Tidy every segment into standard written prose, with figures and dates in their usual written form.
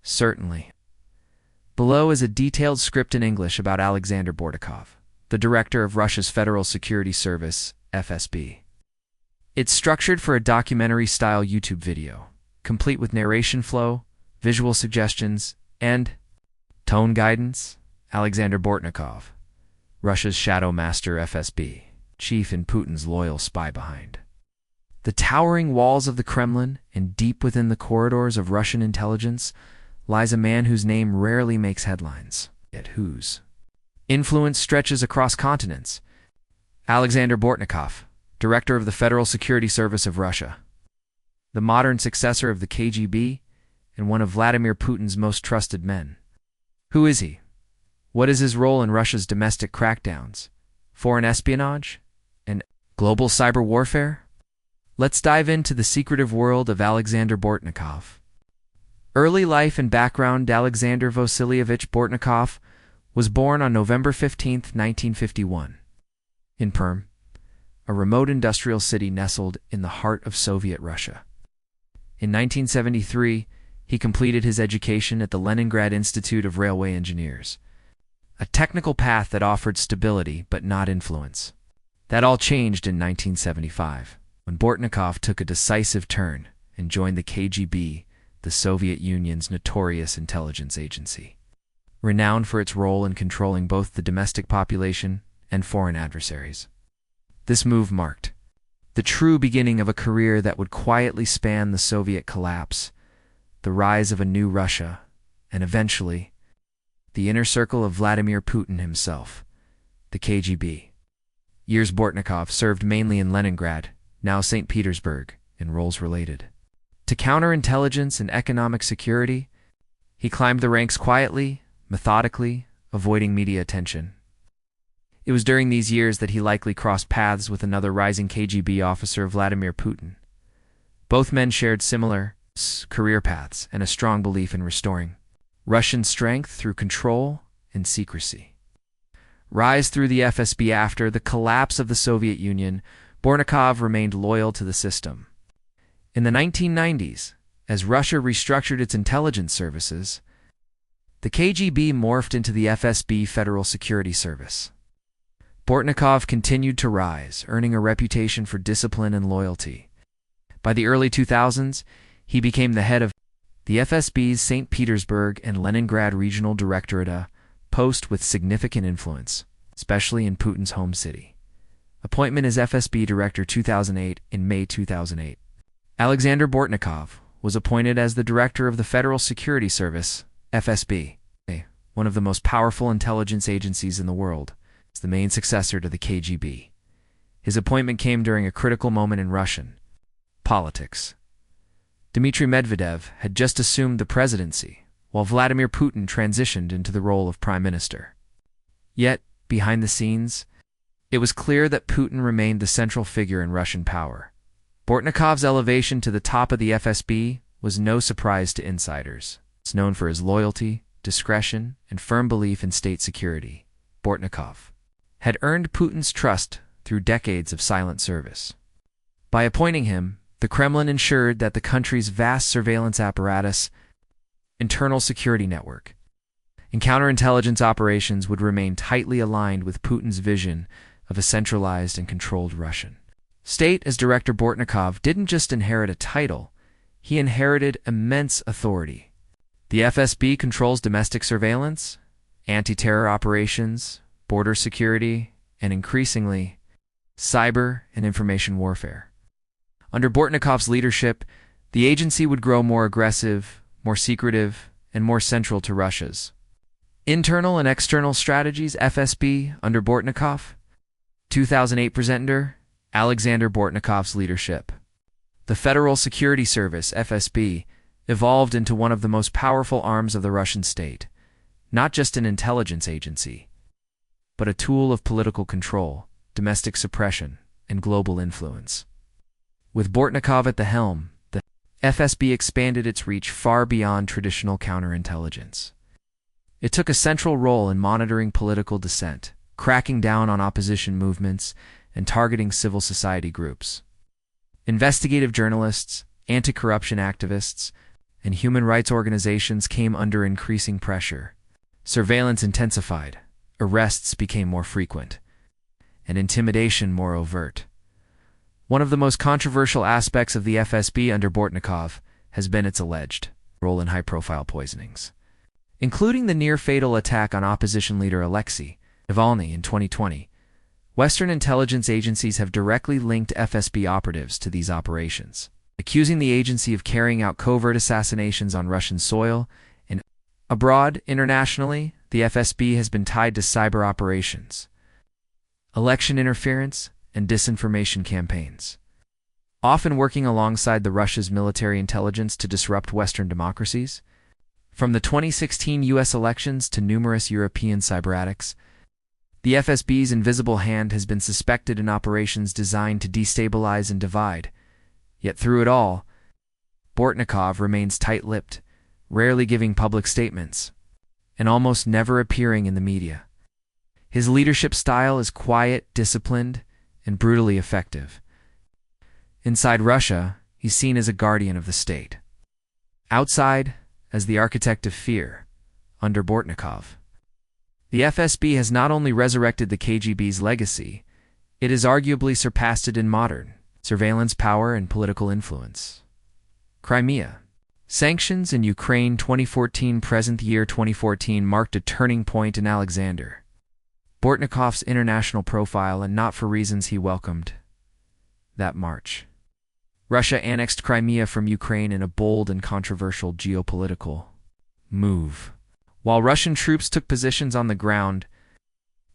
Certainly. Below is a detailed script in English about Alexander Bortnikov, the director of Russia's Federal Security Service, FSB. It's structured for a documentary-style YouTube video, complete with narration flow, visual suggestions, and tone guidance. Alexander Bortnikov, Russia's shadow master FSB, chief in Putin's loyal spy behind the towering walls of the Kremlin and deep within the corridors of Russian intelligence lies a man whose name rarely makes headlines, yet whose influence stretches across continents. Alexander Bortnikov, director of the Federal Security Service of Russia, the modern successor of the KGB and one of Vladimir Putin's most trusted men. Who is he? What is his role in Russia's domestic crackdowns, foreign espionage, and global cyber warfare? Let's dive into the secretive world of Alexander Bortnikov. Early life and background. Alexander Vasilyevich Bortnikov was born on November 15, 1951, in Perm, a remote industrial city nestled in the heart of Soviet Russia. In 1973, he completed his education at the Leningrad Institute of Railway Engineers, a technical path that offered stability but not influence. That all changed in 1975, when Bortnikov took a decisive turn and joined the KGB, the Soviet Union's notorious intelligence agency, renowned for its role in controlling both the domestic population and foreign adversaries. This move marked the true beginning of a career that would quietly span the Soviet collapse, the rise of a new Russia, and eventually, the inner circle of Vladimir Putin himself, the KGB. Years Bortnikov served mainly in Leningrad, now St. Petersburg, in roles related to counterintelligence and economic security. He climbed the ranks quietly, methodically, avoiding media attention. It was during these years that he likely crossed paths with another rising KGB officer, Vladimir Putin. Both men shared similar career paths and a strong belief in restoring Russian strength through control and secrecy. Rise through the FSB. After the collapse of the Soviet Union, Bortnikov remained loyal to the system. In the 1990s, as Russia restructured its intelligence services, the KGB morphed into the FSB Federal Security Service. Bortnikov continued to rise, earning a reputation for discipline and loyalty. By the early 2000s, he became the head of the FSB's St. Petersburg and Leningrad Regional Directorate, a post with significant influence, especially in Putin's home city. Appointment as FSB Director 2008. In May 2008, Alexander Bortnikov was appointed as the Director of the Federal Security Service, FSB, one of the most powerful intelligence agencies in the world. It's the main successor to the KGB. His appointment came during a critical moment in Russian politics. Dmitry Medvedev had just assumed the presidency, while Vladimir Putin transitioned into the role of prime minister. Yet, behind the scenes, it was clear that Putin remained the central figure in Russian power. Bortnikov's elevation to the top of the FSB was no surprise to insiders. It's known for his loyalty, discretion, and firm belief in state security. Bortnikov had earned Putin's trust through decades of silent service. By appointing him, the Kremlin ensured that the country's vast surveillance apparatus, internal security network, and counterintelligence operations would remain tightly aligned with Putin's vision of a centralized and controlled Russian state. As Director, Bortnikov didn't just inherit a title, he inherited immense authority. The FSB controls domestic surveillance, anti-terror operations, border security, and increasingly, cyber and information warfare. Under Bortnikov's leadership, the agency would grow more aggressive, more secretive, and more central to Russia's internal and external strategies. FSB under Bortnikov, 2008 presenter, Alexander Bortnikov's leadership. The Federal Security Service, FSB, evolved into one of the most powerful arms of the Russian state, not just an intelligence agency, but a tool of political control, domestic suppression, and global influence. With Bortnikov at the helm, the FSB expanded its reach far beyond traditional counterintelligence. It took a central role in monitoring political dissent, cracking down on opposition movements, and targeting civil society groups. Investigative journalists, anti-corruption activists, and human rights organizations came under increasing pressure. Surveillance intensified, arrests became more frequent, and intimidation more overt. One of the most controversial aspects of the FSB under Bortnikov has been its alleged role in high-profile poisonings, including the near-fatal attack on opposition leader Alexei Navalny in 2020. Western intelligence agencies have directly linked FSB operatives to these operations, accusing the agency of carrying out covert assassinations on Russian soil and abroad. Internationally, the FSB has been tied to cyber operations, election interference, and disinformation campaigns, often working alongside Russia's military intelligence to disrupt Western democracies. From the 2016 U.S. elections to numerous European cyberattacks, the FSB's invisible hand has been suspected in operations designed to destabilize and divide. Yet through it all, Bortnikov remains tight-lipped, rarely giving public statements, and almost never appearing in the media. His leadership style is quiet, disciplined, and brutally effective. Inside Russia, he's seen as a guardian of the state. Outside, as the architect of fear, under Bortnikov. The FSB has not only resurrected the KGB's legacy, it has arguably surpassed it in modern surveillance power and political influence. Crimea. Sanctions in Ukraine 2014. Present year 2014 marked a turning point in Alexander Bortnikov's international profile, and not for reasons he welcomed that march. Russia annexed Crimea from Ukraine in a bold and controversial geopolitical move. While Russian troops took positions on the ground,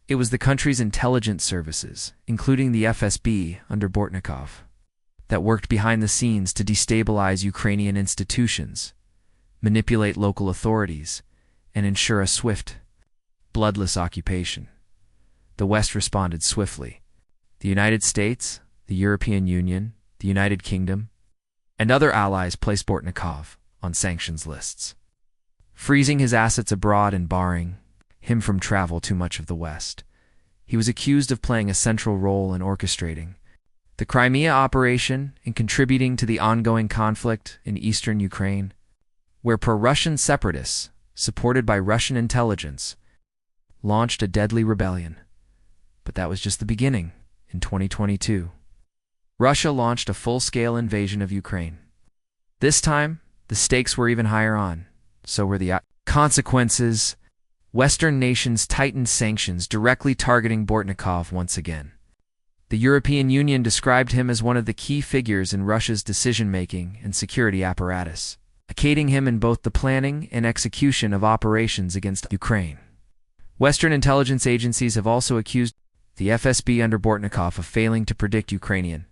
it was the country's intelligence services, including the FSB under Bortnikov, that worked behind the scenes to destabilize Ukrainian institutions, manipulate local authorities, and ensure a swift, bloodless occupation. The West responded swiftly. The United States, the European Union, the United Kingdom, and other allies placed Bortnikov on sanctions lists, freezing his assets abroad and barring him from travel to much of the West. He was accused of playing a central role in orchestrating the Crimea operation and contributing to the ongoing conflict in eastern Ukraine, where pro-Russian separatists, supported by Russian intelligence, launched a deadly rebellion. But that was just the beginning. In 2022, Russia launched a full-scale invasion of Ukraine. This time, the stakes were even higher so were the consequences. Western nations tightened sanctions directly targeting Bortnikov once again. The European Union described him as one of the key figures in Russia's decision-making and security apparatus, aiding him in both the planning and execution of operations against Ukraine. Western intelligence agencies have also accused the FSB under Bortnikov of failing to predict Ukrainian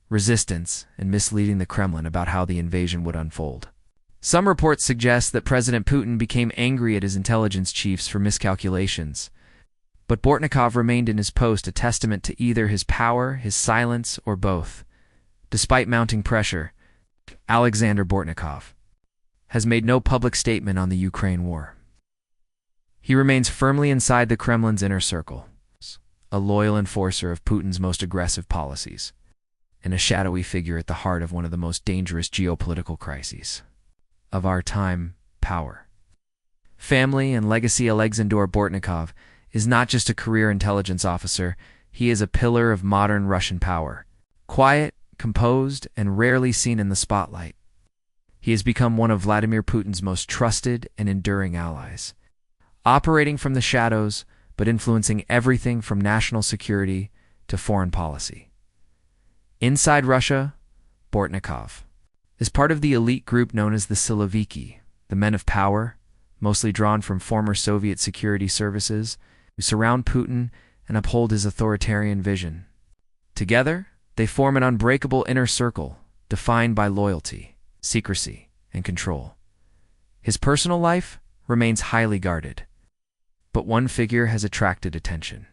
resistance and misleading the Kremlin about how the invasion would unfold. Some reports suggest that President Putin became angry at his intelligence chiefs for miscalculations, but Bortnikov remained in his post, a testament to either his power, his silence, or both. Despite mounting pressure, Alexander Bortnikov has made no public statement on the Ukraine war. He remains firmly inside the Kremlin's inner circle, a loyal enforcer of Putin's most aggressive policies, and a shadowy figure at the heart of one of the most dangerous geopolitical crises of our time: power. Family and legacy. Alexander Bortnikov is not just a career intelligence officer, he is a pillar of modern Russian power. Quiet, composed, and rarely seen in the spotlight, he has become one of Vladimir Putin's most trusted and enduring allies, operating from the shadows but influencing everything from national security to foreign policy. Inside Russia, Bortnikov is part of the elite group known as the Siloviki, the men of power, mostly drawn from former Soviet security services, who surround Putin and uphold his authoritarian vision. Together, they form an unbreakable inner circle, defined by loyalty, secrecy, and control. His personal life remains highly guarded, but one figure has attracted attention: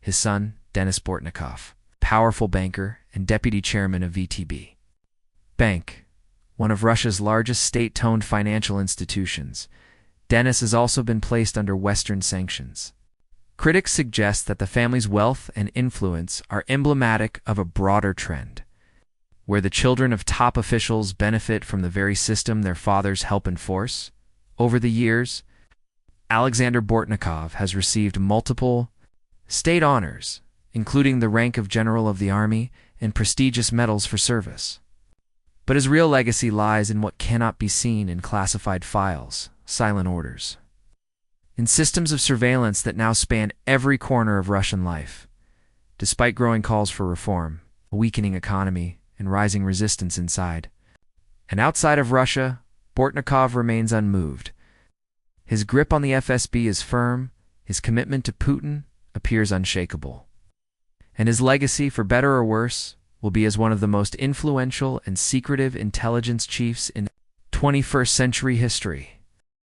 his son, Denis Bortnikov, powerful banker and deputy chairman of VTB Bank, one of Russia's largest state-owned financial institutions. Denis has also been placed under Western sanctions. Critics suggest that the family's wealth and influence are emblematic of a broader trend: where the children of top officials benefit from the very system their fathers help enforce. Over the years, Alexander Bortnikov has received multiple state honors, including the rank of General of the Army and prestigious medals for service. But his real legacy lies in what cannot be seen in classified files, silent orders, in systems of surveillance that now span every corner of Russian life. Despite growing calls for reform, a weakening economy, and rising resistance inside and outside of Russia, Bortnikov remains unmoved. His grip on the FSB is firm, his commitment to Putin appears unshakable. And his legacy, for better or worse, will be as one of the most influential and secretive intelligence chiefs in 21st century history.